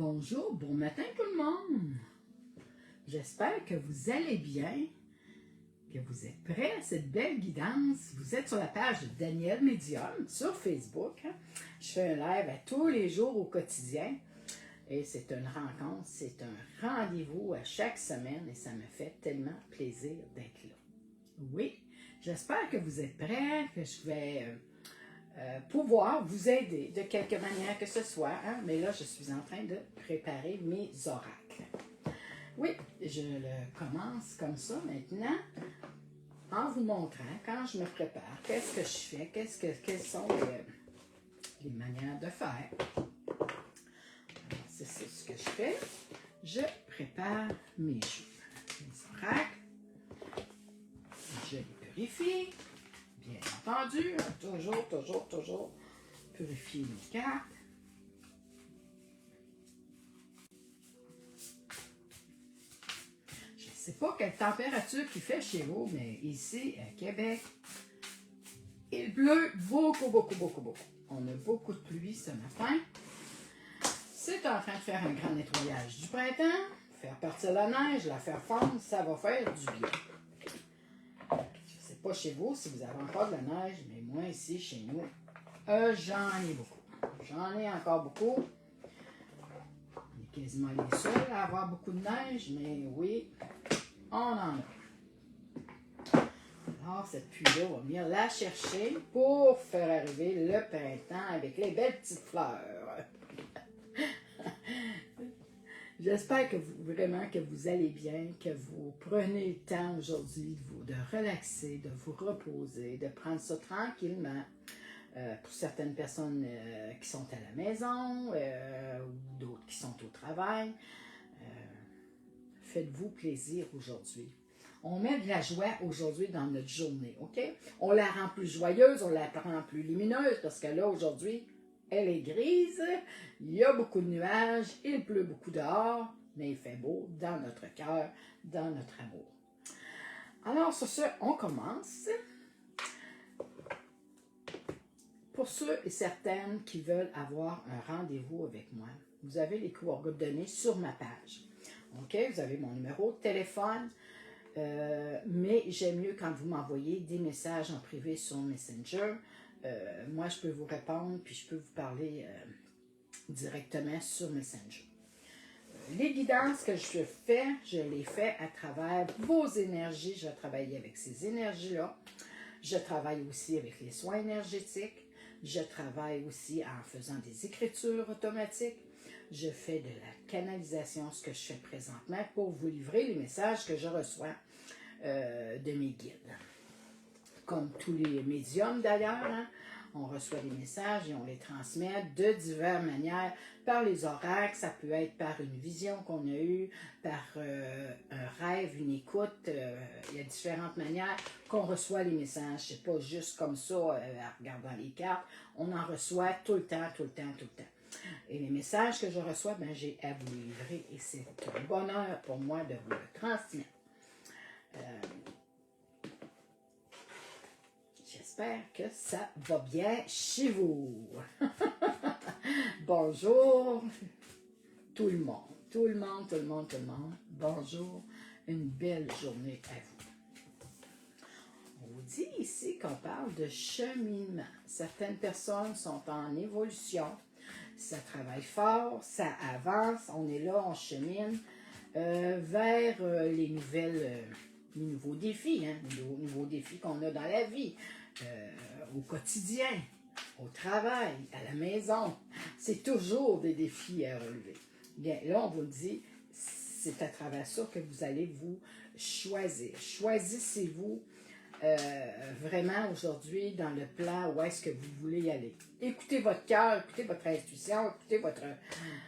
Bonjour, bon matin tout le monde. J'espère que vous allez bien, que vous êtes prêts à cette belle guidance. Vous êtes sur la page de Daniel Médium sur Facebook. Je fais un live à tous les jours au quotidien et c'est une rencontre, c'est un rendez-vous à chaque semaine et ça me fait tellement plaisir d'être là. Oui, j'espère que vous êtes prêts, que je vais pouvoir vous aider de quelque manière que ce soit, hein? Mais là, je suis en train de préparer mes oracles. Oui, je le commence comme ça maintenant, en vous montrant quand je me prépare, qu'est-ce que je fais, quelles sont les manières de faire. C'est ce que je fais. Je prépare mes jeux, mes oracles, je les purifie. Bien entendu, toujours purifier mes cartes. Je ne sais pas quelle température il fait chez vous, mais ici, à Québec, il pleut beaucoup. On a beaucoup de pluie ce matin. C'est en train de faire un grand nettoyage du printemps, faire partir la neige, la faire fondre, ça va faire du bien. Pas chez vous si vous avez encore de la neige, mais moi ici, chez nous, j'en ai beaucoup. J'en ai encore beaucoup. On est quasiment les seuls à avoir beaucoup de neige, mais oui, on en a. Alors, cette pluie-là, on va venir la chercher pour faire arriver le printemps avec les belles petites fleurs. J'espère que vraiment que vous allez bien, que vous prenez le temps aujourd'hui de relaxer, de vous reposer, de prendre ça tranquillement. Pour certaines personnes qui sont à la maison ou d'autres qui sont au travail, faites-vous plaisir aujourd'hui. On met de la joie aujourd'hui dans notre journée, OK? On la rend plus joyeuse, on la rend plus lumineuse parce que là, aujourd'hui, elle est grise, il y a beaucoup de nuages, il pleut beaucoup dehors, mais il fait beau dans notre cœur, dans notre amour. Alors, sur ce, on commence. Pour ceux et certaines qui veulent avoir un rendez-vous avec moi, vous avez les coordonnées sur ma page. OK? Vous avez mon numéro de téléphone, mais j'aime mieux quand vous m'envoyez des messages en privé sur Messenger. Moi, je peux vous répondre, puis je peux vous parler directement sur Messenger. Les guidances que je fais, je les fais à travers vos énergies. Je vais travailler avec ces énergies-là. Je travaille aussi avec les soins énergétiques. Je travaille aussi en faisant des écritures automatiques. Je fais de la canalisation, ce que je fais présentement, pour vous livrer les messages que je reçois de mes guides. Comme tous les médiums d'ailleurs, hein, on reçoit des messages et on les transmet de diverses manières, par les oracles, ça peut être par une vision qu'on a eue, par un rêve, une écoute, il y a différentes manières qu'on reçoit les messages, c'est pas juste comme ça en regardant les cartes, on en reçoit tout le temps. Et les messages que je reçois, ben, j'ai à vous livrer et c'est un bonheur pour moi de vous le transmettre. J'espère que ça va bien chez vous. Bonjour tout le monde. Bonjour, une belle journée à vous. On vous dit ici qu'on parle de cheminement. Certaines personnes sont en évolution. Ça travaille fort, ça avance, on est là, on chemine vers les nouveaux défis, hein, les nouveaux défis qu'on a dans la vie. Au quotidien, au travail, à la maison. C'est toujours des défis à relever. Bien, là, on vous le dit, c'est à travers ça que vous allez vous choisir. Choisissez-vous vraiment aujourd'hui dans le plan où est-ce que vous voulez y aller. Écoutez votre cœur, écoutez votre intuition, écoutez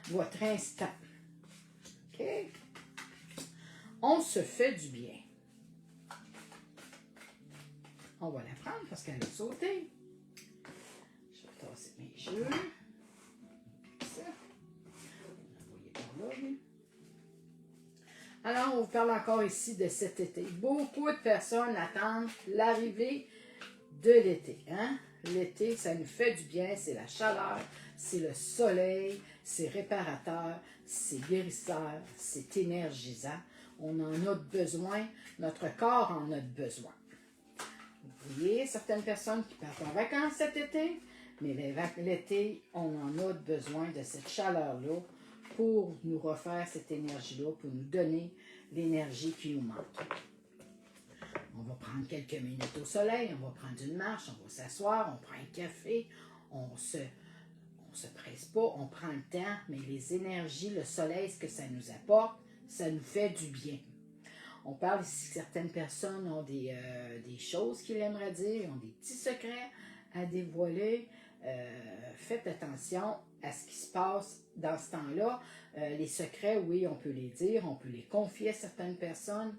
votre instinct. OK? On se fait du bien. On va la prendre parce qu'elle a sauté. Je vais tasser mes jeux. Ça. On va par là, oui. Alors, on vous parle encore ici de cet été. Beaucoup de personnes attendent l'arrivée de l'été. Hein? L'été, ça nous fait du bien, c'est la chaleur, c'est le soleil, c'est réparateur, c'est guérisseur, c'est énergisant. On en a besoin, notre corps en a besoin. Vous voyez, certaines personnes qui partent en vacances cet été, mais l'été, on en a besoin de cette chaleur-là pour nous refaire cette énergie-là, pour nous donner l'énergie qui nous manque. On va prendre quelques minutes au soleil, on va prendre une marche, on va s'asseoir, on prend un café, on se presse pas, on prend le temps, mais les énergies, le soleil, ce que ça nous apporte, ça nous fait du bien. On parle ici que certaines personnes ont des choses qu'ils aimeraient dire, ont des petits secrets à dévoiler. Faites attention à ce qui se passe dans ce temps-là. Les secrets, oui, on peut les dire, on peut les confier à certaines personnes,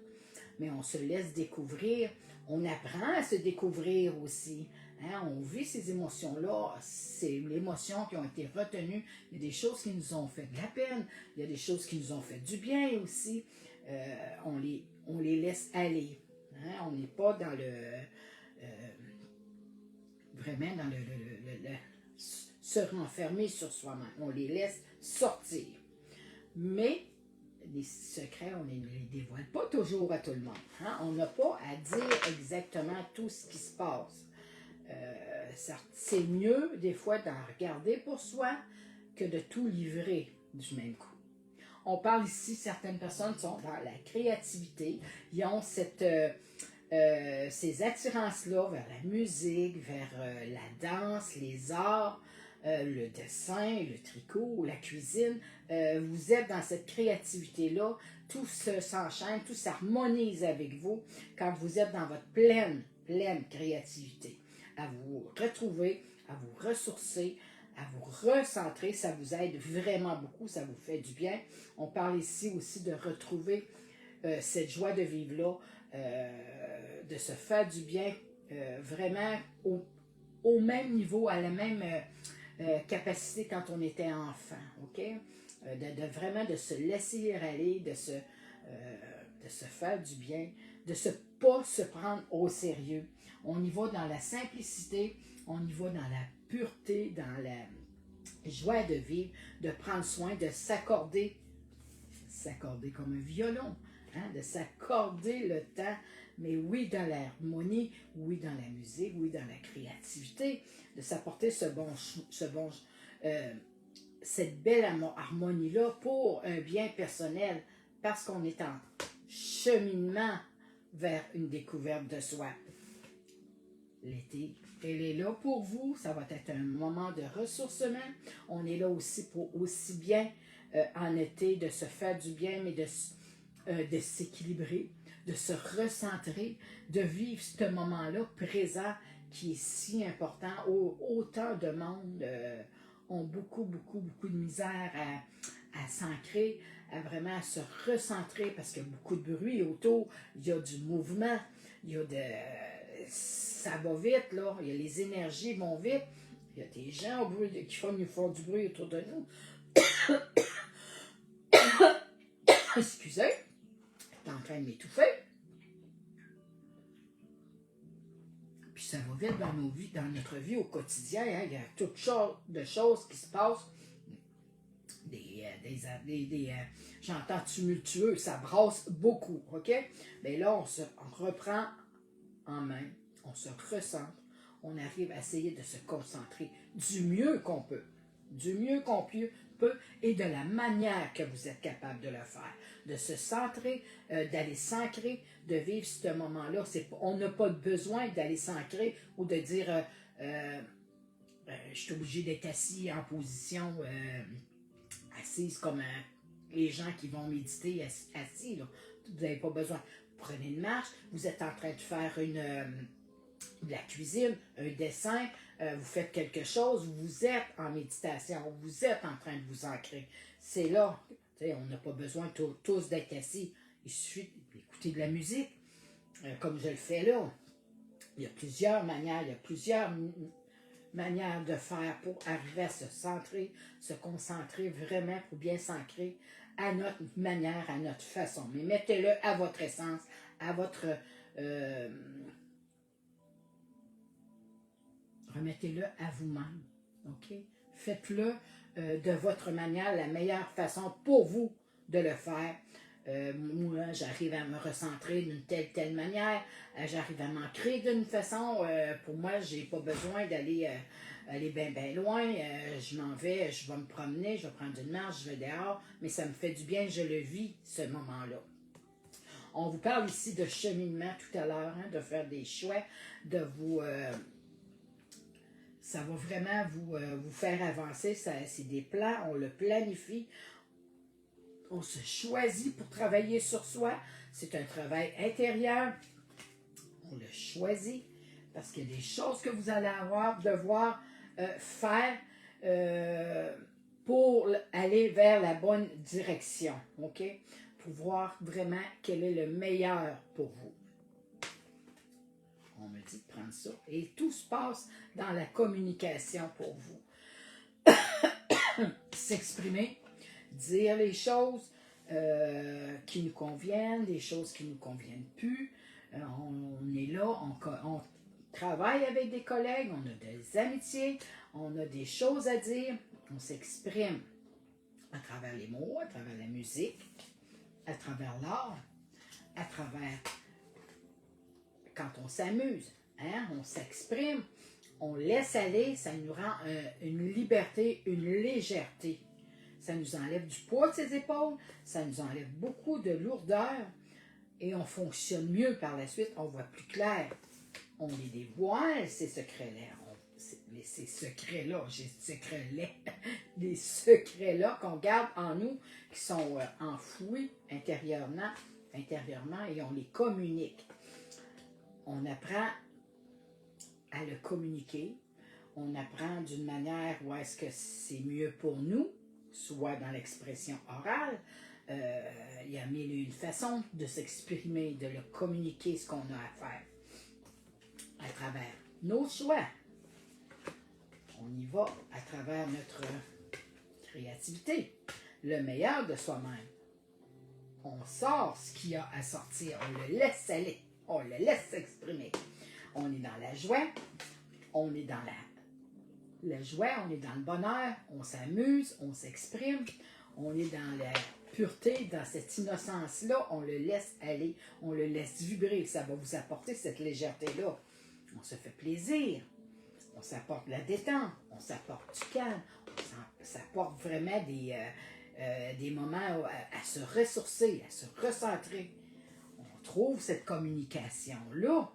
mais on se laisse découvrir. On apprend à se découvrir aussi. Hein? On vit ces émotions-là, c'est l'émotion qui ont été retenues. Il y a des choses qui nous ont fait de la peine, il y a des choses qui nous ont fait du bien aussi. On les laisse aller. Hein? On n'est pas dans vraiment dans se renfermer sur soi-même. On les laisse sortir. Mais les secrets, on ne les dévoile pas toujours à tout le monde. Hein? On n'a pas à dire exactement tout ce qui se passe. C'est mieux des fois d'en regarder pour soi que de tout livrer du même coup. On parle ici, certaines personnes sont dans la créativité, ils ont ces attirances-là vers la musique, vers la danse, les arts, le dessin, le tricot, la cuisine. Vous êtes dans cette créativité-là, tout s'enchaîne, tout s'harmonise avec vous quand vous êtes dans votre pleine créativité. À vous retrouver, à vous ressourcer, à vous recentrer, ça vous aide vraiment beaucoup, ça vous fait du bien. On parle ici aussi de retrouver cette joie de vivre-là, de se faire du bien vraiment au même niveau, à la même capacité quand on était enfant, ok? Vraiment de se laisser aller, de se faire du bien, de ne pas se prendre au sérieux. On y va dans la simplicité, on y va dans la pureté, dans la joie de vivre, de prendre soin, de s'accorder comme un violon, hein, de s'accorder le temps, mais oui dans l'harmonie, oui dans la musique, oui dans la créativité, de s'apporter cette belle harmonie-là pour un bien personnel, parce qu'on est en cheminement vers une découverte de soi. L'été, elle est là pour vous, ça va être un moment de ressourcement. On est là aussi pour aussi bien en été de se faire du bien, mais de s'équilibrer, de se recentrer, de vivre ce moment-là présent qui est si important. Autant de monde ont beaucoup de misère à s'ancrer, à vraiment se recentrer parce qu'il y a beaucoup de bruit autour, il y a du mouvement, il y a ça va vite, là, il y a les énergies vont vite, il y a des gens qui font du bruit autour de nous. Excusez, je suis en train de m'étouffer. Puis ça va vite dans nos vies, dans notre vie au quotidien. Hein? Il y a toutes sortes de choses qui se passent. J'entends tumultueux, ça brasse beaucoup, ok? Mais là, on reprend en main, on se recentre, on arrive à essayer de se concentrer du mieux qu'on peut. Du mieux qu'on peut et de la manière que vous êtes capable de le faire. De se centrer, d'aller s'ancrer, de vivre ce moment-là. On n'a pas besoin d'aller s'ancrer ou de dire je suis obligé d'être assis en position assise comme les gens qui vont méditer assis. Là. Vous n'avez pas besoin. Prenez une marche, vous êtes en train de faire de la cuisine, un dessin, vous faites quelque chose, vous êtes en méditation, vous êtes en train de vous ancrer. C'est là, on n'a pas besoin tous d'être assis. Il suffit d'écouter de la musique, comme je le fais là. Il y a plusieurs manières, de faire pour arriver à se centrer, se concentrer vraiment pour bien s'ancrer à notre manière, à notre façon. Mais mettez-le à votre essence, à votre Remettez-le à vous-même. OK? Faites-le de votre manière, la meilleure façon pour vous de le faire. Moi, j'arrive à me recentrer d'une telle manière. J'arrive à m'ancrer d'une façon. Pour moi, j'ai pas besoin d'aller aller bien loin. Je m'en vais, je vais me promener, je vais prendre une marche, je vais dehors. Mais ça me fait du bien, je le vis, ce moment-là. On vous parle ici de cheminement tout à l'heure, hein, de faire des choix, de vous... ça va vraiment vous faire avancer. C'est des plans, on le planifie. On se choisit pour travailler sur soi. C'est un travail intérieur. On le choisit parce qu'il y a des choses que vous allez devoir faire pour aller vers la bonne direction. OK? Pour voir vraiment quel est le meilleur pour vous. On me dit de prendre ça. Et tout se passe dans la communication pour vous. S'exprimer, dire les choses qui nous conviennent, des choses qui ne nous conviennent plus. On est là, on travaille avec des collègues, on a des amitiés, on a des choses à dire, on s'exprime à travers les mots, à travers la musique, à travers l'art, à travers quand on s'amuse, hein, on s'exprime, on laisse aller, ça nous rend une liberté, une légèreté. Ça nous enlève du poids de ses épaules, ça nous enlève beaucoup de lourdeur et on fonctionne mieux par la suite, on voit plus clair. On les dévoile, ces secrets-là. Ces secrets-là, j'ai secrets-là, des secrets-là qu'on garde en nous, qui sont enfouis intérieurement, et on les communique. On apprend à le communiquer, on apprend d'une manière où est-ce que c'est mieux pour nous, soit dans l'expression orale, il y a mille et une façons de s'exprimer, de le communiquer, ce qu'on a à faire, à travers nos choix. On y va à travers notre créativité, le meilleur de soi-même. On sort ce qu'il y a à sortir, on le laisse aller, on le laisse s'exprimer. On est dans la joie, on est dans la joie, on est dans le bonheur, on s'amuse, on s'exprime, on est dans la pureté, dans cette innocence-là, on le laisse aller, on le laisse vibrer, ça va vous apporter cette légèreté-là. On se fait plaisir, on s'apporte la détente, on s'apporte du calme, on s'apporte vraiment des moments à se ressourcer, à se recentrer. On trouve cette communication-là,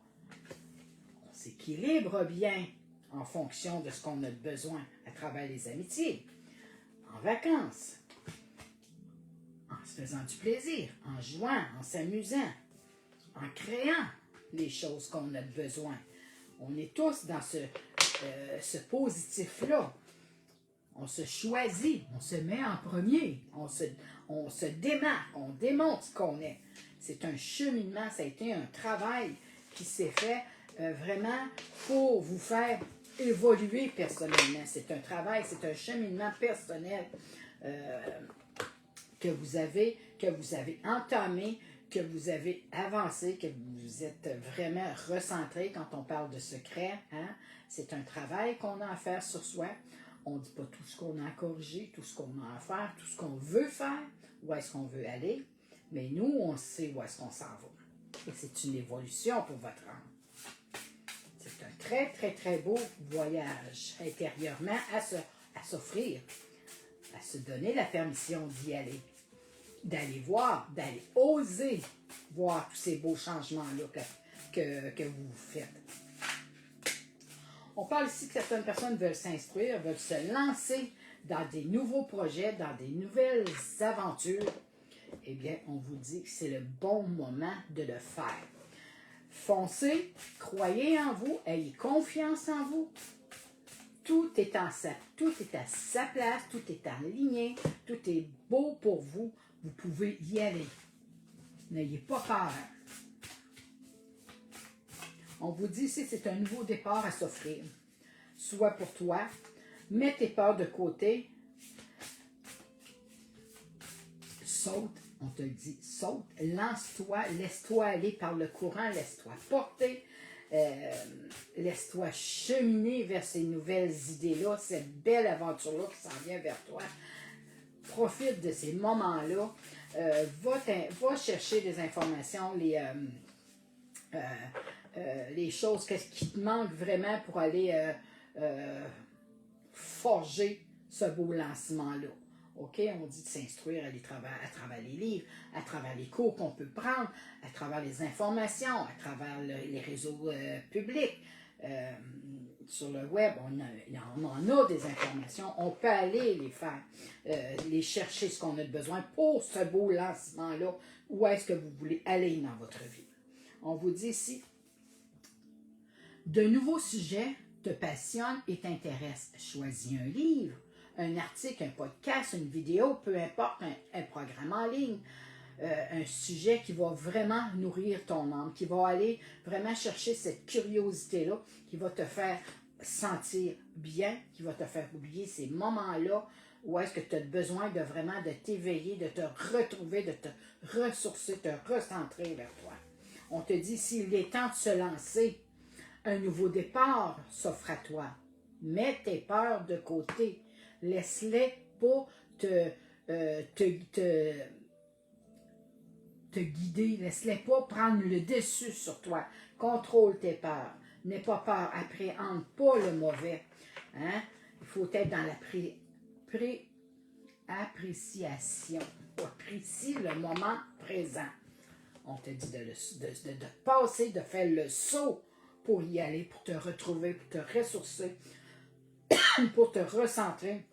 on s'équilibre bien en fonction de ce qu'on a besoin à travers les amitiés, en vacances, en se faisant du plaisir, en jouant, en s'amusant, en créant les choses qu'on a besoin. On est tous dans ce positif-là. On se choisit, on se met en premier, on se démarque, on démontre ce qu'on est. C'est un cheminement, ça a été un travail qui s'est fait vraiment pour vous faire évoluer personnellement. C'est un travail, c'est un cheminement personnel que vous avez entamé, que vous avez avancé, que vous êtes vraiment recentré quand on parle de secret. Hein? C'est un travail qu'on a à faire sur soi. On ne dit pas tout ce qu'on a à corriger, tout ce qu'on a à faire, tout ce qu'on veut faire, où est-ce qu'on veut aller. Mais nous, on sait où est-ce qu'on s'en va. Et c'est une évolution pour votre âme. C'est un très, très, très beau voyage intérieurement à s'offrir, à se donner la permission d'y aller, d'aller voir, d'aller oser voir tous ces beaux changements-là que vous faites. On parle ici que certaines personnes veulent s'instruire, veulent se lancer dans des nouveaux projets, dans des nouvelles aventures. Eh bien, on vous dit que c'est le bon moment de le faire. Foncez, croyez en vous, ayez confiance en vous. Tout est à sa place, tout est aligné, tout est beau pour vous. Vous pouvez y aller. N'ayez pas peur. On vous dit ici, c'est un nouveau départ à s'offrir. Soit pour toi, mets tes peurs de côté. Saute, on te le dit, saute, lance-toi, laisse-toi aller par le courant, laisse-toi porter, Laisse-toi cheminer vers ces nouvelles idées-là, cette belle aventure-là qui s'en vient vers toi. Profite de ces moments-là. Va chercher des informations, les choses qui te manquent vraiment pour aller forger ce beau lancement-là. OK? On dit de s'instruire à travers les livres, à travers les cours qu'on peut prendre, à travers les informations, à travers les réseaux publics. Sur le web, on en a des informations. On peut aller les faire, les chercher ce qu'on a besoin pour ce beau lancement-là. Où est-ce que vous voulez aller dans votre vie? On vous dit ici, de nouveaux sujets te passionnent et t'intéressent. Choisis un livre, un article, un podcast, une vidéo, peu importe, un programme en ligne, un sujet qui va vraiment nourrir ton âme, qui va aller vraiment chercher cette curiosité-là, qui va te faire sentir bien, qui va te faire oublier ces moments-là où est-ce que tu as besoin de vraiment de t'éveiller, de te retrouver, de te ressourcer, te recentrer vers toi. On te dit, s'il est temps de se lancer, un nouveau départ s'offre à toi. Mets tes peurs de côté. Laisse-les pas te guider. Laisse-les pas prendre le dessus sur toi. Contrôle tes peurs. N'aie pas peur. Appréhende pas le mauvais. Hein? Il faut être dans la appréciation. Apprécie le moment présent. On te dit de passer, de faire le saut pour y aller, pour te retrouver, pour te ressourcer, pour te recentrer,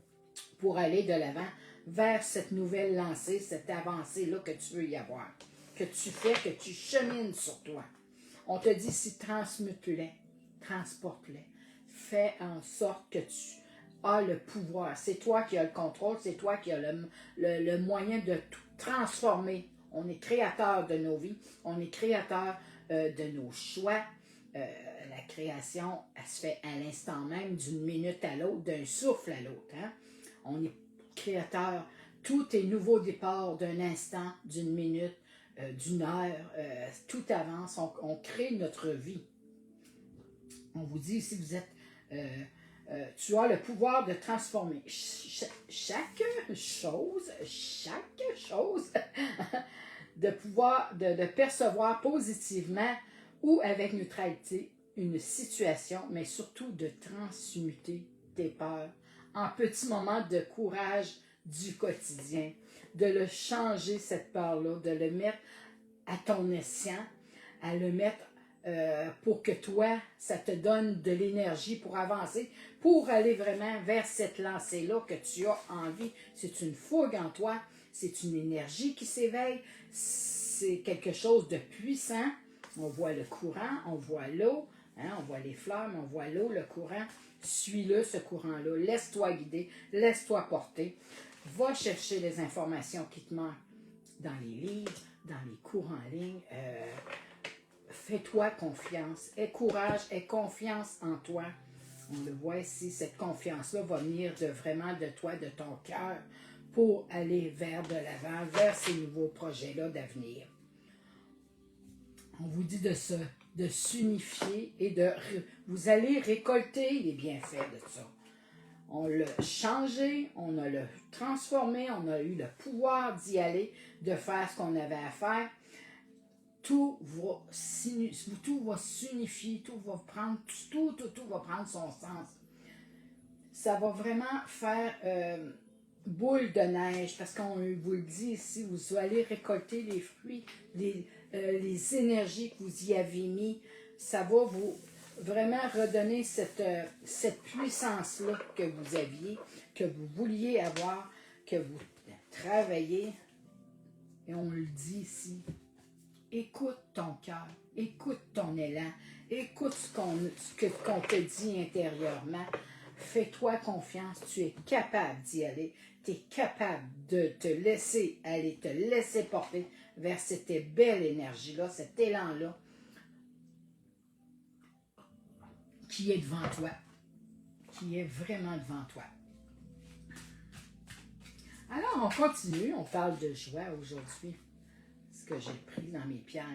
pour aller de l'avant vers cette nouvelle lancée, cette avancée-là que tu veux y avoir, que tu fais, que tu chemines sur toi. On te dit si transmute-les, transporte-les, fais en sorte que tu as le pouvoir. C'est toi qui as le contrôle, c'est toi qui as le moyen de tout transformer. On est créateur de nos vies, on est créateur de nos choix. La création, elle se fait à l'instant même, d'une minute à l'autre, d'un souffle à l'autre. Hein? On est créateur. Tout est nouveau départ d'un instant, d'une minute, d'une heure. Tout avance. On crée notre vie. On vous dit, si vous êtes... tu as le pouvoir de transformer chaque chose, de pouvoir de percevoir positivement ou avec neutralité une situation, mais surtout de transmuter tes peurs en petits moments de courage du quotidien, de le changer cette peur-là, de le mettre à ton escient, à le mettre pour que toi, ça te donne de l'énergie pour avancer, pour aller vraiment vers cette lancée-là que tu as envie. C'est une fougue en toi, c'est une énergie qui s'éveille, c'est quelque chose de puissant. On voit le courant, on voit l'eau, hein, on voit les fleurs, mais on voit l'eau, le courant. Suis-le, ce courant-là. Laisse-toi guider, laisse-toi porter. Va chercher les informations qui te manquent dans les livres, dans les cours en ligne. Fais-toi confiance. Aie courage, aie confiance en toi. On le voit ici, cette confiance-là va venir vraiment de toi, de ton cœur, pour aller vers de l'avant, vers ces nouveaux projets-là d'avenir. On vous dit de s'unifier et vous allez récolter les bienfaits de ça. On l'a changé, on a le transformé, on a eu le pouvoir d'y aller, de faire ce qu'on avait à faire. Tout va s'unifier, tout va prendre son sens. Ça va vraiment faire boule de neige, parce qu'on vous le dit ici, vous allez récolter les fruits, les énergies que vous y avez mis. Ça va vous vraiment redonner cette puissance-là que vous aviez, que vous vouliez avoir, que vous travaillez. Et on le dit ici. Écoute ton cœur, écoute ton élan, écoute ce qu'on te dit intérieurement. Fais-toi confiance, tu es capable d'y aller, tu es capable de te laisser aller, te laisser porter vers cette belle énergie-là, cet élan-là qui est devant toi, qui est vraiment devant toi. Alors, on continue, on parle de joie aujourd'hui. Ce que j'ai pris dans mes pierres,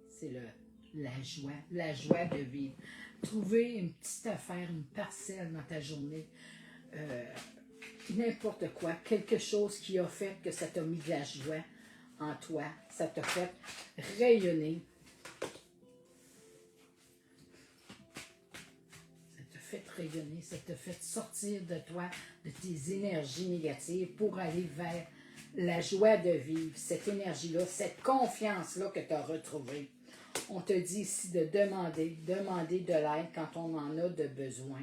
c'est la joie de vivre. Trouver une petite affaire, une parcelle dans ta journée, n'importe quoi, quelque chose qui a fait que ça t'a mis de la joie en toi, ça t'a fait rayonner, ça t'a fait sortir de toi, de tes énergies négatives pour aller vers la joie de vivre, cette énergie-là, cette confiance-là que tu as retrouvée. On te dit ici de demander de l'aide quand on en a de besoin,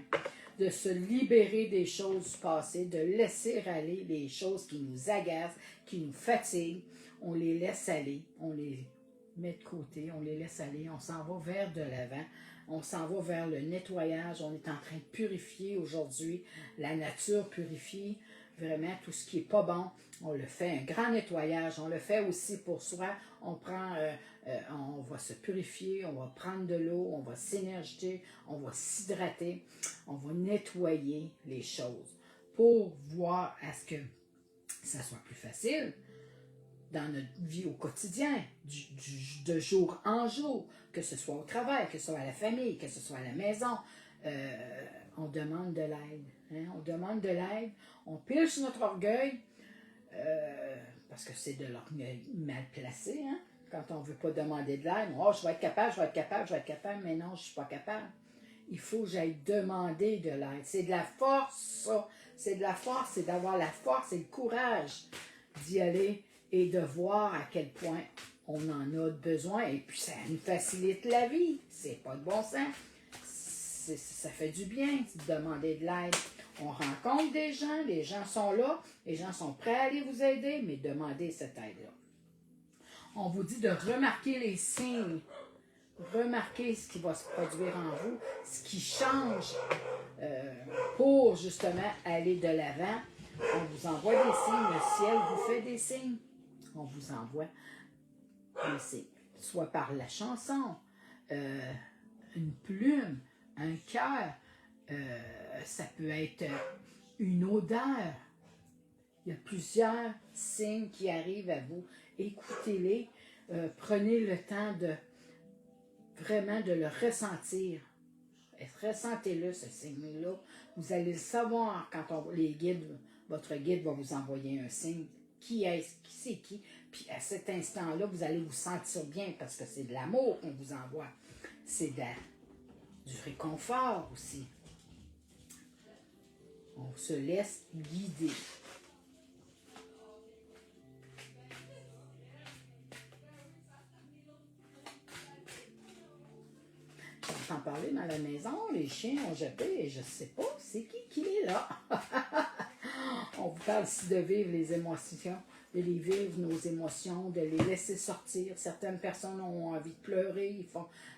de se libérer des choses du passé, de laisser aller les choses qui nous agacent, qui nous fatiguent. On les laisse aller, on les met de côté, on les laisse aller, on s'en va vers de l'avant, on s'en va vers le nettoyage, on est en train de purifier aujourd'hui, la nature purifie vraiment tout ce qui n'est pas bon, on le fait un grand nettoyage, on le fait aussi pour soi, on va se purifier, on va prendre de l'eau, on va s'énergiser, on va s'hydrater, on va nettoyer les choses pour voir à ce que ça soit plus facile dans notre vie au quotidien, de jour en jour, que ce soit au travail, que ce soit à la famille, que ce soit à la maison. On demande de l'aide. Hein? On demande de l'aide, on pile sur notre orgueil, parce que c'est de l'orgueil mal placé, hein? Quand on ne veut pas demander de l'aide, oh, je vais être capable, mais non, je ne suis pas capable. Il faut que j'aille demander de l'aide. C'est de la force, ça. C'est de la force, c'est d'avoir la force et le courage d'y aller et de voir à quel point on en a besoin. Et puis, ça nous facilite la vie. C'est pas de bon sens. Ça fait du bien de demander de l'aide. On rencontre des gens, les gens sont là, les gens sont prêts à aller vous aider, mais demandez cette aide-là. On vous dit de remarquer les signes, remarquer ce qui va se produire en vous, ce qui change pour justement aller de l'avant. On vous envoie des signes, le ciel vous fait des signes. On vous envoie des signes, soit par la chanson, une plume, un cœur, ça peut être une odeur. Il y a plusieurs signes qui arrivent à vous. Écoutez-les, prenez le temps de vraiment de le ressentir. Ressentez-le, ce signe-là. Vous allez le savoir quand votre guide va vous envoyer un signe. Qui est-ce? Qui c'est qui? Puis à cet instant-là, vous allez vous sentir bien parce que c'est de l'amour qu'on vous envoie. C'est du réconfort aussi. On se laisse guider. J'entends parler dans la maison, les chiens ont jappé et je ne sais pas c'est qui est là. On vous parle ici de vivre les émotions, de les vivre nos émotions, de les laisser sortir. Certaines personnes ont envie de pleurer,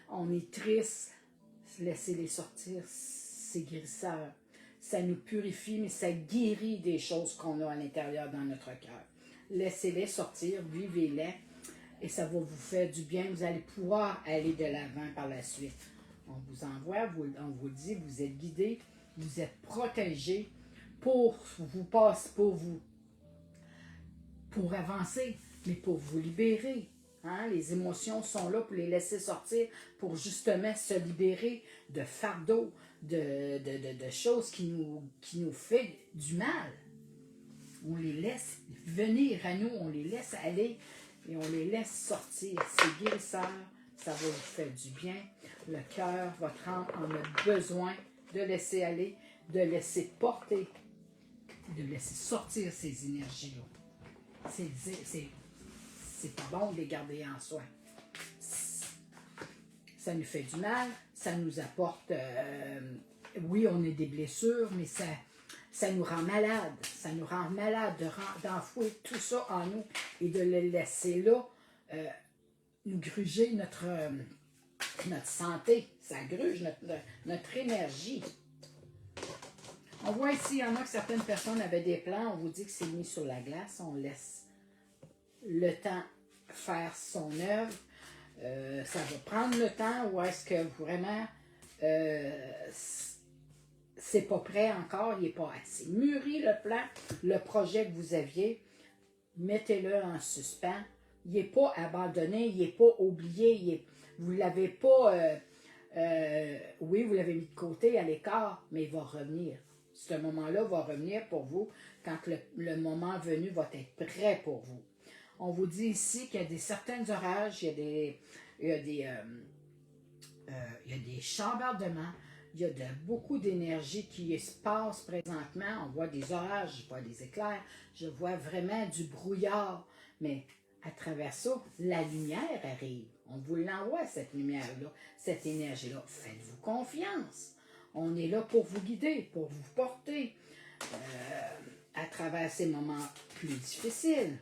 on est triste, laissez-les sortir, c'est guérisseur. Ça nous purifie, mais ça guérit des choses qu'on a à l'intérieur dans notre cœur. Laissez-les sortir, vivez-les, et ça va vous faire du bien. Vous allez pouvoir aller de l'avant par la suite. On vous envoie, on vous dit, vous êtes guidés, vous êtes protégés pour avancer, mais pour vous libérer. Hein? Les émotions sont là pour les laisser sortir, pour justement se libérer de fardeaux, de choses qui nous font du mal. On les laisse venir à nous, on les laisse aller et on les laisse sortir. C'est guérisseur, ça va vous faire du bien. Le cœur, votre âme en a besoin de laisser aller, de laisser porter, de laisser sortir ces énergies-là. C'est pas bon de les garder en soi. Ça nous fait du mal, ça nous apporte... oui, on a des blessures, mais ça nous rend malade. Ça nous rend malade d'enfouir tout ça en nous et de le laisser là, nous gruger notre santé. Ça gruge notre énergie. On voit ici, il y en a que certaines personnes avaient des plans, on vous dit que c'est mis sur la glace, on laisse le temps faire son œuvre. Ça va prendre le temps ou est-ce que vraiment c'est pas prêt encore, il n'est pas assez mûri le plan, le projet que vous aviez, mettez-le en suspens. Il n'est pas abandonné, il n'est pas oublié, Vous ne l'avez pas, oui, vous l'avez mis de côté, à l'écart, mais il va revenir. Ce moment-là va revenir pour vous quand le moment venu va être prêt pour vous. On vous dit ici qu'il y a certains orages, il y a des chambardements, il y a beaucoup d'énergie qui se passe présentement. On voit des orages, je vois des éclairs, je vois vraiment du brouillard. Mais à travers ça, la lumière arrive. On vous l'envoie, cette lumière-là, cette énergie-là. Faites-vous confiance. On est là pour vous guider, pour vous porter à travers ces moments plus difficiles.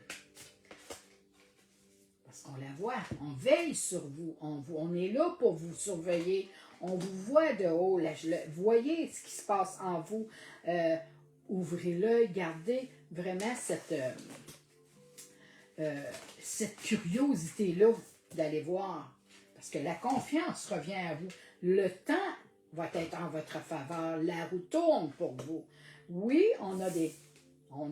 Parce qu'on la voit, on veille sur vous, on est là pour vous surveiller, on vous voit de haut, voyez ce qui se passe en vous, ouvrez l'œil, gardez vraiment cette curiosité-là d'aller voir, parce que la confiance revient à vous, le temps va être en votre faveur, la roue tourne pour vous. Oui, on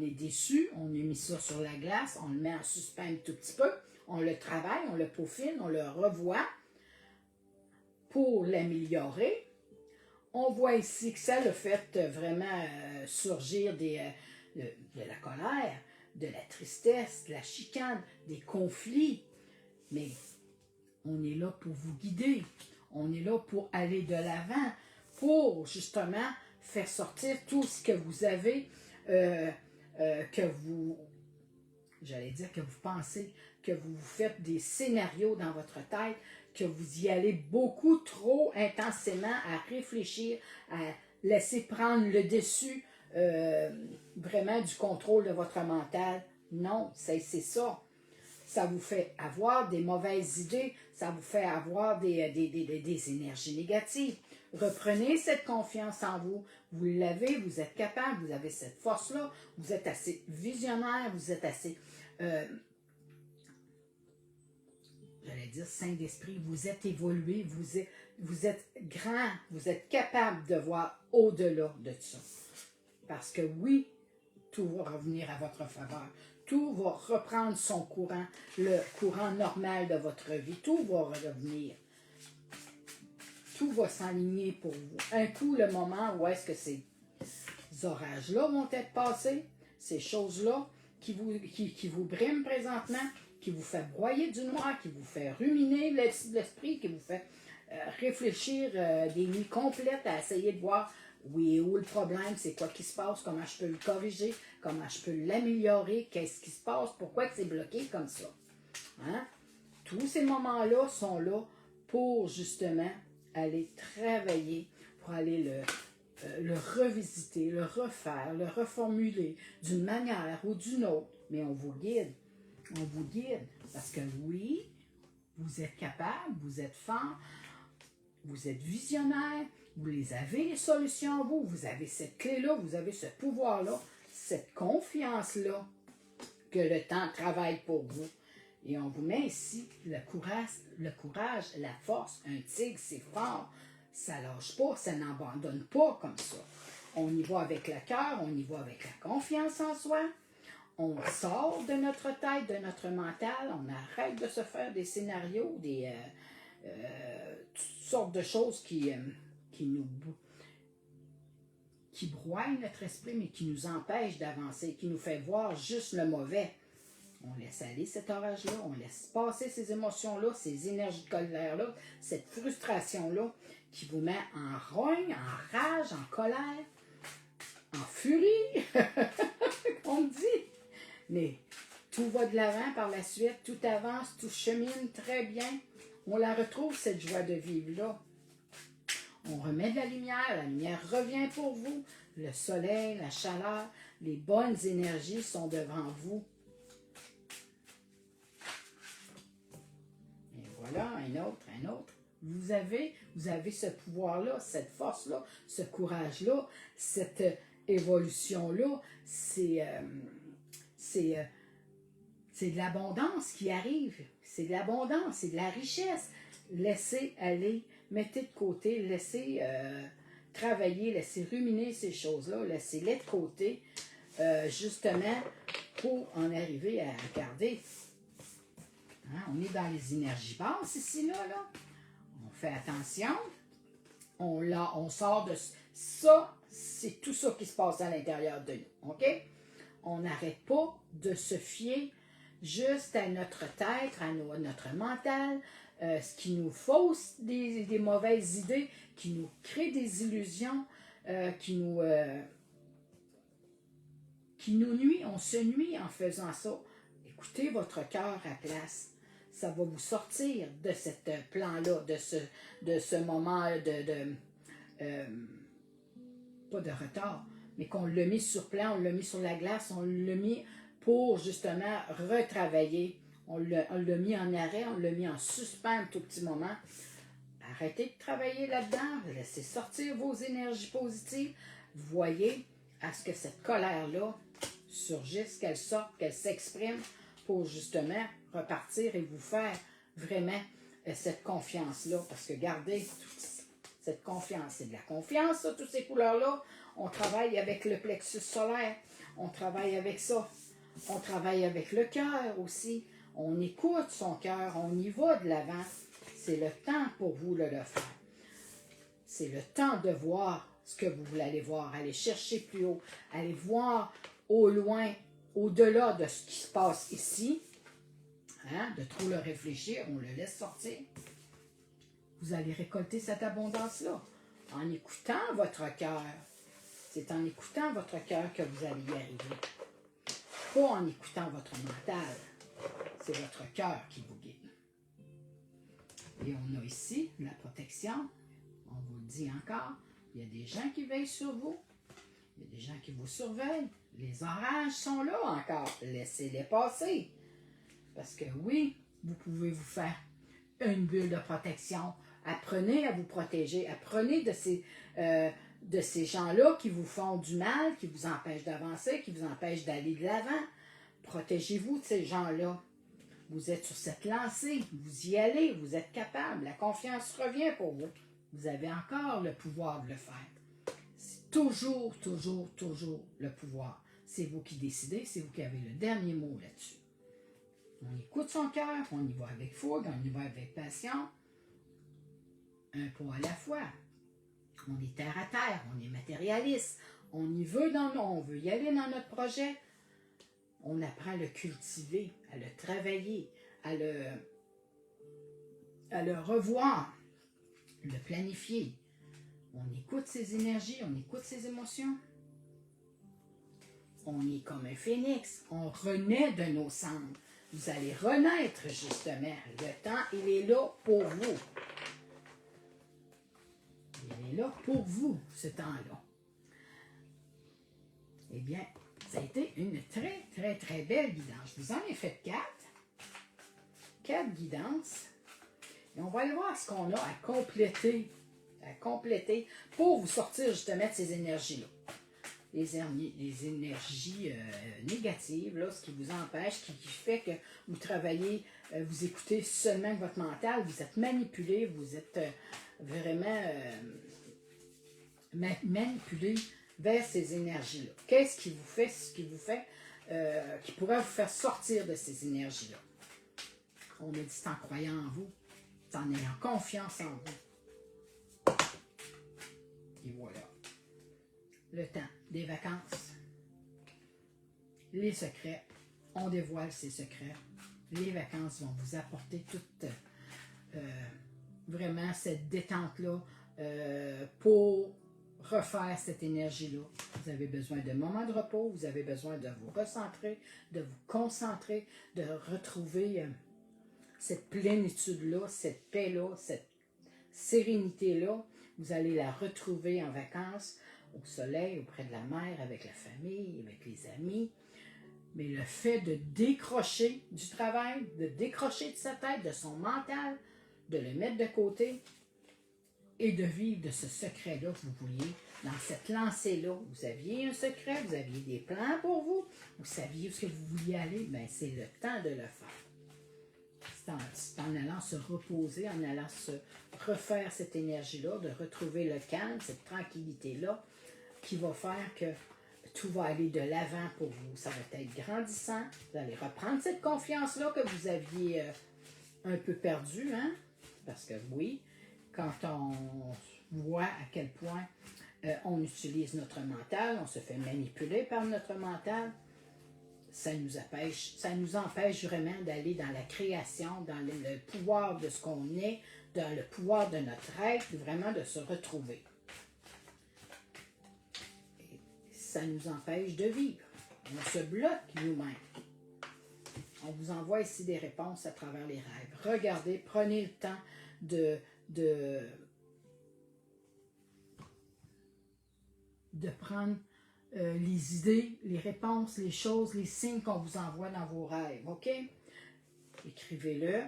est déçu, on a mis ça sur la glace, on le met en suspens un tout petit peu, on le travaille, on le peaufine, on le revoit pour l'améliorer. On voit ici que ça le fait vraiment surgir de la colère, de la tristesse, de la chicane, des conflits. Mais on est là pour vous guider, on est là pour aller de l'avant, pour justement faire sortir tout ce que vous avez, j'allais dire que vous pensez, que vous faites des scénarios dans votre tête, que vous y allez beaucoup trop intensément à réfléchir, à laisser prendre le dessus vraiment du contrôle de votre mental. Non, c'est ça. Ça vous fait avoir des mauvaises idées, ça vous fait avoir des énergies négatives. Reprenez cette confiance en vous. Vous l'avez, vous êtes capable, vous avez cette force-là, vous êtes assez visionnaire, vous êtes assez, j'allais dire saint d'esprit, vous êtes évolué, vous êtes grand, vous êtes capable de voir au-delà de ça. Parce que oui, tout va revenir à votre faveur. Tout va reprendre son courant, le courant normal de votre vie. Tout va revenir. Tout va s'aligner pour vous. Un coup, le moment où est-ce que ces orages-là vont être passés, ces choses-là qui vous briment présentement, qui vous fait broyer du noir, qui vous fait ruminer l'esprit, qui vous fait réfléchir des nuits complètes à essayer de voir oui, où le problème, c'est quoi qui se passe, comment je peux le corriger, comment je peux l'améliorer, qu'est-ce qui se passe, pourquoi c'est bloqué comme ça. Hein? Tous ces moments-là sont là pour justement aller travailler, pour aller le revisiter, le refaire, le reformuler d'une manière ou d'une autre. Mais on vous guide. On vous guide. Parce que oui, vous êtes capable, vous êtes fort, vous êtes visionnaire, vous les avez les solutions en vous, vous avez cette clé-là, vous avez ce pouvoir-là, cette confiance-là que le temps travaille pour vous. Et on vous met ici le courage, la force. Un tigre, c'est fort. Ça lâche pas, ça n'abandonne pas comme ça. On y va avec le cœur, on y va avec la confiance en soi. On sort de notre tête, de notre mental, on arrête de se faire des scénarios, toutes sortes de choses qui broient notre esprit, mais qui nous empêchent d'avancer, qui nous fait voir juste le mauvais. On laisse aller cet orage-là, on laisse passer ces émotions-là, ces énergies de colère-là, cette frustration-là qui vous met en rogne, en rage, en colère, en furie, on dit. Mais tout va de l'avant par la suite, tout avance, tout chemine très bien. On la retrouve, cette joie de vivre-là. On remet de la lumière revient pour vous. Le soleil, la chaleur, les bonnes énergies sont devant vous. Et voilà, un autre. Vous avez ce pouvoir-là, cette force-là, ce courage-là, cette évolution-là. C'est de l'abondance qui arrive. C'est de l'abondance, c'est de la richesse. Laissez aller, mettez de côté, laissez travailler, laissez ruminer ces choses-là, laissez-les de côté, justement, pour en arriver à regarder. Hein, on est dans les énergies basses ici, là. fait attention. On sort de ça, c'est tout ça qui se passe à l'intérieur de nous, OK? On n'arrête pas de se fier juste à notre tête, à notre mental, ce qui nous fausse des mauvaises idées, qui nous crée des illusions, qui nous nuit. On se nuit en faisant ça. Écoutez votre cœur à place. Ça va vous sortir de ce plan-là, de ce moment pas de retard, mais qu'on l'a mis sur plan, on l'a mis sur la glace, on l'a mis pour justement retravailler. On l'a mis en arrêt, on l'a mis en suspens un tout petit moment. Arrêtez de travailler là-dedans, laissez sortir vos énergies positives. Voyez à ce que cette colère-là surgisse, qu'elle sorte, qu'elle s'exprime pour justement repartir et vous faire vraiment cette confiance-là. Parce que gardez cette confiance, c'est de la confiance, ça, toutes ces couleurs-là. On travaille avec le plexus solaire, on travaille avec ça. On travaille avec le cœur aussi. On écoute son cœur, on y va de l'avant. C'est le temps pour vous de le faire. C'est le temps de voir ce que vous voulez aller voir. Aller chercher plus haut, aller voir au loin, au-delà de ce qui se passe ici. Hein? De trop le réfléchir, on le laisse sortir. Vous allez récolter cette abondance-là en écoutant votre cœur. C'est en écoutant votre cœur que vous allez y arriver. Pas en écoutant votre mental. C'est votre cœur qui vous guide. Et on a ici la protection. On vous le dit encore. Il y a des gens qui veillent sur vous. Il y a des gens qui vous surveillent. Les orages sont là encore. Laissez-les passer. Parce que oui, vous pouvez vous faire une bulle de protection. Apprenez à vous protéger. Apprenez de ces gens-là qui vous font du mal, qui vous empêchent d'avancer, qui vous empêchent d'aller de l'avant. Protégez-vous de ces gens-là. Vous êtes sur cette lancée, vous y allez, vous êtes capable. La confiance revient pour vous. Vous avez encore le pouvoir de le faire. C'est toujours, toujours, toujours le pouvoir. C'est vous qui décidez, c'est vous qui avez le dernier mot là-dessus. On écoute son cœur, on y va avec fougue, on y va avec passion. Un pas à la fois. On est terre à terre, on est matérialiste. On y veut on veut y aller dans notre projet. On apprend à le cultiver, à le travailler, à le revoir, le planifier. On écoute ses énergies, on écoute ses émotions. On est comme un phénix, on renaît de nos cendres. Vous allez renaître justement. Le temps, il est là pour vous. Il est là pour vous, ce temps-là. Eh bien, ça a été une très, très, très belle guidance. Je vous en ai fait 4. 4 guidances. Et on va aller voir ce qu'on a à compléter pour vous sortir justement de ces énergies-là. Les énergies négatives, là, ce qui vous empêche, qui fait que vous travaillez, vous écoutez seulement votre mental, vous êtes manipulé, vous êtes vraiment manipulé vers ces énergies-là. Qu'est-ce qui vous fait, qui pourrait vous faire sortir de ces énergies-là? On a dit c'est en croyant en vous, c'est en ayant confiance en vous. Et voilà. Le temps des vacances. Les secrets. On dévoile ces secrets. Les vacances vont vous apporter toute vraiment cette détente-là pour refaire cette énergie-là. Vous avez besoin de moments de repos, vous avez besoin de vous recentrer, de vous concentrer, de retrouver cette plénitude-là, cette paix-là, cette sérénité-là. Vous allez la retrouver en vacances, au soleil, auprès de la mer, avec la famille, avec les amis. Mais le fait de décrocher du travail, de décrocher de sa tête, de son mental, de le mettre de côté, et de vivre de ce secret-là que vous vouliez, dans cette lancée-là. Vous aviez un secret, vous aviez des plans pour vous, vous saviez où est-ce que vous vouliez aller, bien c'est le temps de le faire. C'est en allant se reposer, en allant se refaire cette énergie-là, de retrouver le calme, cette tranquillité-là, qui va faire que tout va aller de l'avant pour vous. Ça va être grandissant, vous allez reprendre cette confiance-là que vous aviez un peu perdue, hein? Parce que oui, quand on voit à quel point on utilise notre mental, on se fait manipuler par notre mental, ça nous empêche vraiment d'aller dans la création, dans le pouvoir de ce qu'on est, dans le pouvoir de notre être, vraiment de se retrouver. Et ça nous empêche de vivre. On se bloque nous-mêmes. On vous envoie ici des réponses à travers les rêves. Regardez, prenez le temps de prendre les idées, les réponses, les choses, les signes qu'on vous envoie dans vos rêves, OK? Écrivez-le.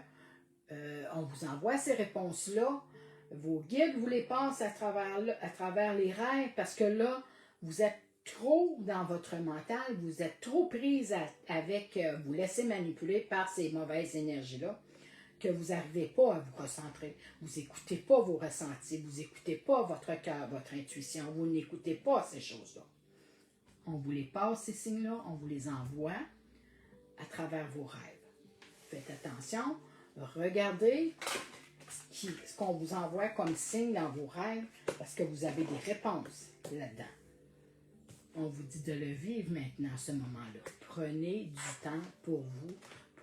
On vous envoie ces réponses-là. Vos guides vous les passent à travers les rêves parce que là, vous êtes trop dans votre mental, vous êtes trop prise avec, vous laissez manipuler par ces mauvaises énergies-là, que vous n'arrivez pas à vous recentrer. Vous n'écoutez pas vos ressentis, vous n'écoutez pas votre cœur, votre intuition, vous n'écoutez pas ces choses-là. On vous les passe, ces signes-là, on vous les envoie à travers vos rêves. Faites attention, regardez ce qu'on vous envoie comme signe dans vos rêves, parce que vous avez des réponses là-dedans. On vous dit de le vivre maintenant, à ce moment-là. Prenez du temps pour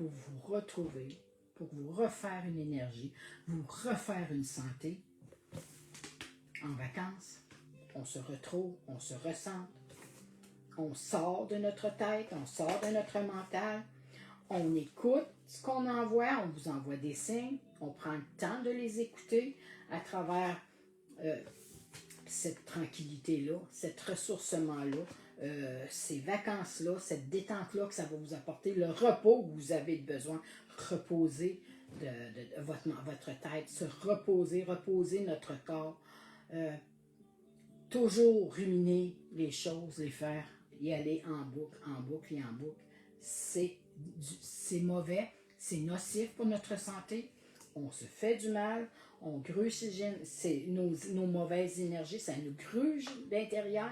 vous retrouver, pour vous refaire une énergie, vous refaire une santé. En vacances, on se retrouve, on se ressent. On sort de notre tête, on sort de notre mental, on écoute ce qu'on envoie, on vous envoie des signes, on prend le temps de les écouter à travers cette tranquillité-là, cet ressourcement-là, ces vacances-là, cette détente-là que ça va vous apporter, le repos que vous avez besoin, reposer de votre tête, se reposer notre corps, toujours ruminer les choses, les faire, y aller en boucle et en boucle. C'est mauvais, c'est nocif pour notre santé. On se fait du mal, on gruge nos mauvaises énergies, ça nous gruge d'intérieur,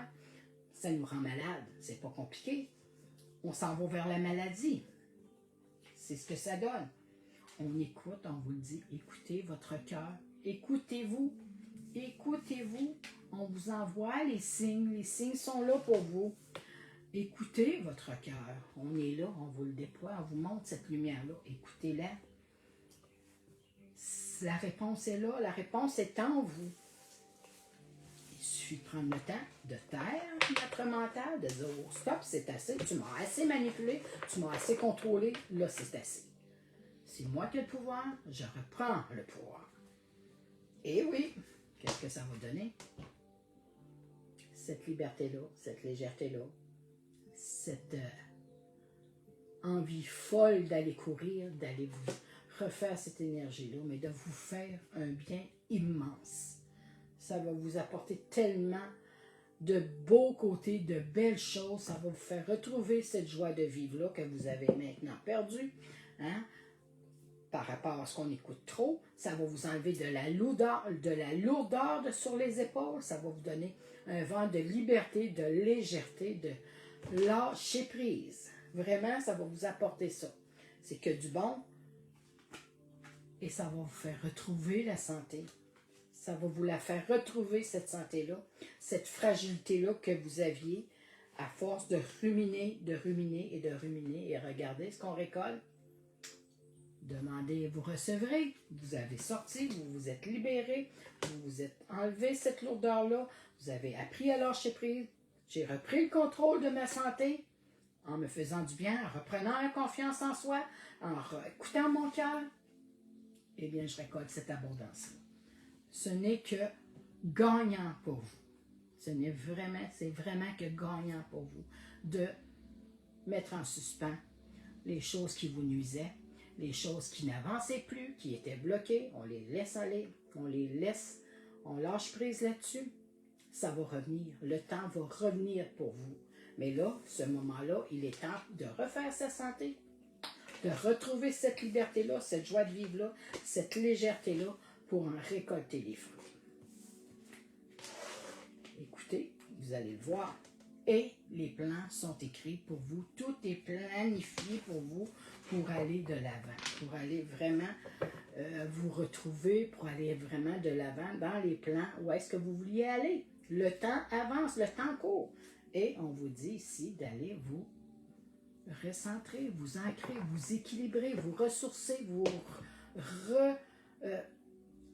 ça nous rend malade. C'est pas compliqué. On s'en va vers la maladie. C'est ce que ça donne. On écoute, on vous le dit, écoutez votre cœur, écoutez-vous, écoutez-vous. On vous envoie les signes sont là pour vous. Écoutez votre cœur. On est là, on vous le déploie, on vous montre cette lumière-là. Écoutez-la. La réponse est là, la réponse est en vous. Il suffit de prendre le temps de taire notre mental, de dire oh, stop, c'est assez, tu m'as assez manipulé, tu m'as assez contrôlé, là c'est assez. C'est moi qui ai le pouvoir, je reprends le pouvoir. Et oui, qu'est-ce que ça va donner? Cette liberté-là, cette légèreté-là, cette envie folle d'aller courir, d'aller vous refaire cette énergie-là, mais de vous faire un bien immense. Ça va vous apporter tellement de beaux côtés, de belles choses. Ça va vous faire retrouver cette joie de vivre-là que vous avez maintenant perdue. Hein? Par rapport à ce qu'on écoute trop, ça va vous enlever de la lourdeur sur les épaules. Ça va vous donner un vent de liberté, de légèreté, de lâcher prise. Vraiment, ça va vous apporter ça. C'est que du bon. Et ça va vous faire retrouver la santé. Ça va vous la faire retrouver, cette santé-là, cette fragilité-là que vous aviez à force de ruminer, de ruminer et de ruminer. Et regardez ce qu'on récolte. Demandez, vous recevrez. Vous avez sorti, vous vous êtes libéré, vous vous êtes enlevé cette lourdeur-là. Vous avez appris à lâcher prise. J'ai repris le contrôle de ma santé en me faisant du bien, en reprenant la confiance en soi, en écoutant mon cœur. Eh bien, je récolte cette abondance-là. Ce n'est que gagnant pour vous. C'est vraiment que gagnant pour vous de mettre en suspens les choses qui vous nuisaient, les choses qui n'avançaient plus, qui étaient bloquées, on les laisse aller, on lâche prise là-dessus. Ça va revenir, le temps va revenir pour vous. Mais là, ce moment-là, il est temps de refaire sa santé, de retrouver cette liberté-là, cette joie de vivre-là, cette légèreté-là, pour en récolter les fruits. Écoutez, vous allez le voir. Et les plans sont écrits pour vous. Tout est planifié pour vous pour aller de l'avant, pour aller vraiment vous retrouver pour aller vraiment de l'avant dans les plans où est-ce que vous vouliez aller. Le temps avance, le temps court. Et on vous dit ici d'aller vous recentrer, vous ancrer, vous équilibrer, vous ressourcer,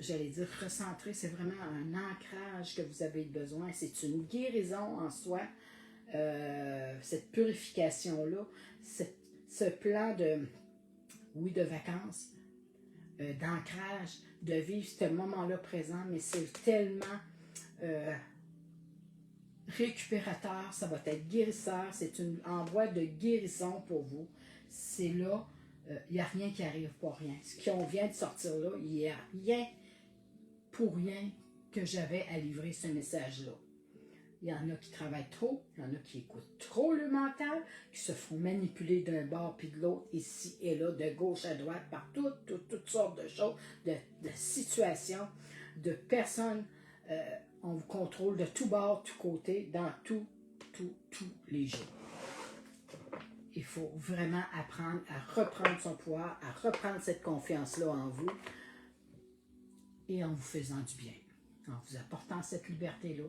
j'allais dire recentrer, c'est vraiment un ancrage que vous avez besoin. C'est une guérison en soi, cette purification-là, ce plan de vacances, d'ancrage, de vivre ce moment-là présent, mais c'est tellement récupérateur, ça va être guérisseur, c'est une envoi de guérison pour vous. C'est là, il n'y a rien qui arrive pour rien. Ce qu'on vient de sortir là, il n'y a rien pour rien que j'avais à livrer ce message-là. Il y en a qui travaillent trop, il y en a qui écoutent trop le mental, qui se font manipuler d'un bord puis de l'autre, ici et là, de gauche à droite, par toutes sortes de choses, de situations, de personnes. On vous contrôle de tout bord, tout côté, dans tous les jours. Il faut vraiment apprendre à reprendre son pouvoir, à reprendre cette confiance-là en vous et en vous faisant du bien, en vous apportant cette liberté-là.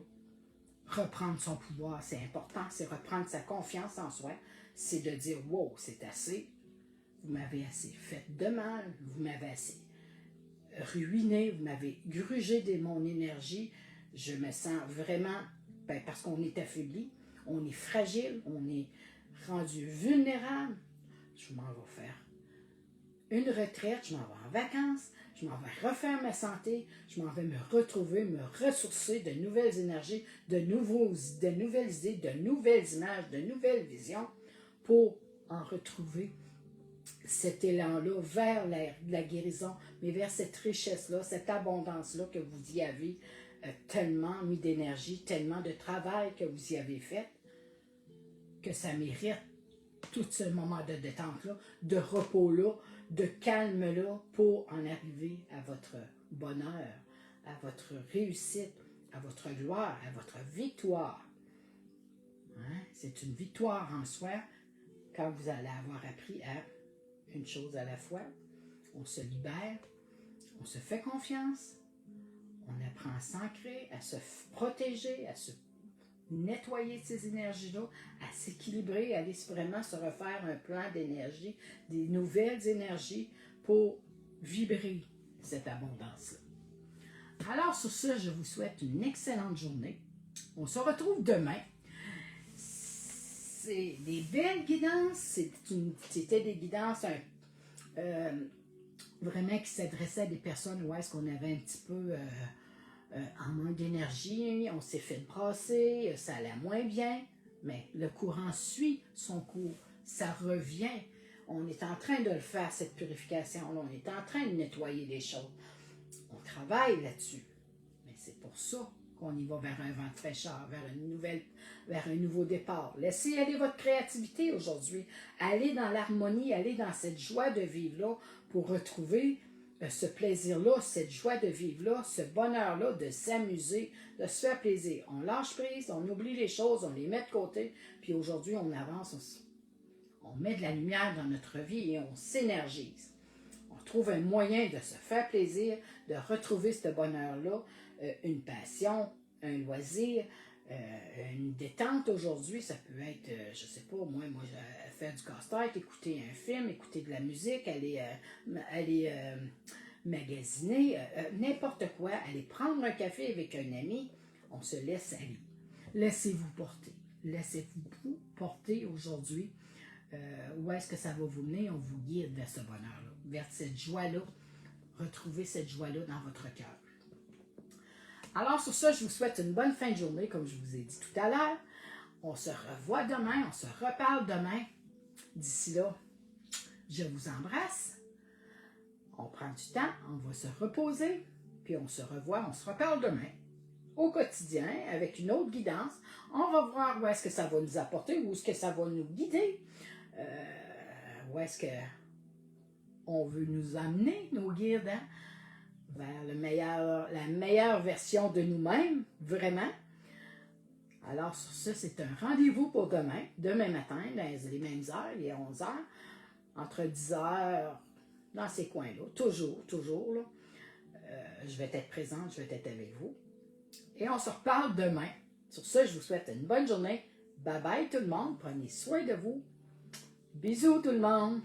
Reprendre son pouvoir, c'est important, c'est reprendre sa confiance en soi, c'est de dire « wow, c'est assez, vous m'avez assez fait de mal, vous m'avez assez ruiné, vous m'avez grugé de mon énergie, je me sens vraiment, parce qu'on est affaibli, on est fragile, on est rendu vulnérable, je m'en vais faire une retraite, je m'en vais en vacances, je m'en vais refaire ma santé, je m'en vais me retrouver, me ressourcer de nouvelles énergies, de nouvelles idées, de nouvelles images, de nouvelles visions pour en retrouver cet élan-là vers la guérison, mais vers cette richesse-là, cette abondance-là que vous y avez tellement mis d'énergie, tellement de travail que vous y avez fait, que ça mérite tout ce moment de détente-là, de repos-là, de calme-là pour en arriver à votre bonheur, à votre réussite, à votre gloire, à votre victoire. Hein? C'est une victoire en soi quand vous allez avoir appris à une chose à la fois. On se libère, on se fait confiance, on apprend à s'ancrer, à se protéger, à se nettoyer ces énergies-là, à s'équilibrer, à aller vraiment se refaire un plan d'énergie, des nouvelles énergies pour vibrer cette abondance-là. Alors sur ce, je vous souhaite une excellente journée. On se retrouve demain. C'est des belles guidances, c'était des guidances vraiment qui s'adressaient à des personnes où est-ce qu'on avait un petit peu en manque d'énergie, on s'est fait brasser, ça allait moins bien, mais le courant suit son cours, ça revient. On est en train de le faire, cette purification-là, on est en train de nettoyer les choses. On travaille là-dessus, mais c'est pour ça qu'on y va vers un vent de fraîcheur, vers un nouveau départ. Laissez aller votre créativité aujourd'hui, allez dans l'harmonie, allez dans cette joie de vivre-là pour retrouver ce plaisir-là, cette joie de vivre-là, ce bonheur-là, de s'amuser, de se faire plaisir. On lâche prise, on oublie les choses, on les met de côté, puis aujourd'hui, on avance, on met de la lumière dans notre vie et on s'énergise. On trouve un moyen de se faire plaisir, de retrouver ce bonheur-là, une passion, un loisir, une détente aujourd'hui, ça peut être, je sais pas, moi faire du casse-tête, écouter un film, écouter de la musique, aller magasiner, n'importe quoi, aller prendre un café avec un ami, on se laisse aller. Laissez-vous porter. Laissez-vous porter aujourd'hui. Où est-ce que ça va vous mener? On vous guide vers ce bonheur-là, vers cette joie-là. Retrouvez cette joie-là dans votre cœur. Alors sur ça, je vous souhaite une bonne fin de journée, comme je vous ai dit tout à l'heure. On se revoit demain, on se reparle demain. D'ici là, je vous embrasse. On prend du temps, on va se reposer, puis on se revoit, on se reparle demain. Au quotidien, avec une autre guidance. On va voir où est-ce que ça va nous apporter, où est-ce que ça va nous guider, où est-ce que on veut nous amener, nos guides, hein, vers la meilleure version de nous-mêmes, vraiment. Alors, sur ça, c'est un rendez-vous pour demain matin, dans les mêmes heures, il est 11h, entre 10h dans ces coins-là, toujours, toujours, là. Je vais être présente, je vais être avec vous. Et on se reparle demain. Sur ce, je vous souhaite une bonne journée. Bye bye tout le monde. Prenez soin de vous. Bisous tout le monde.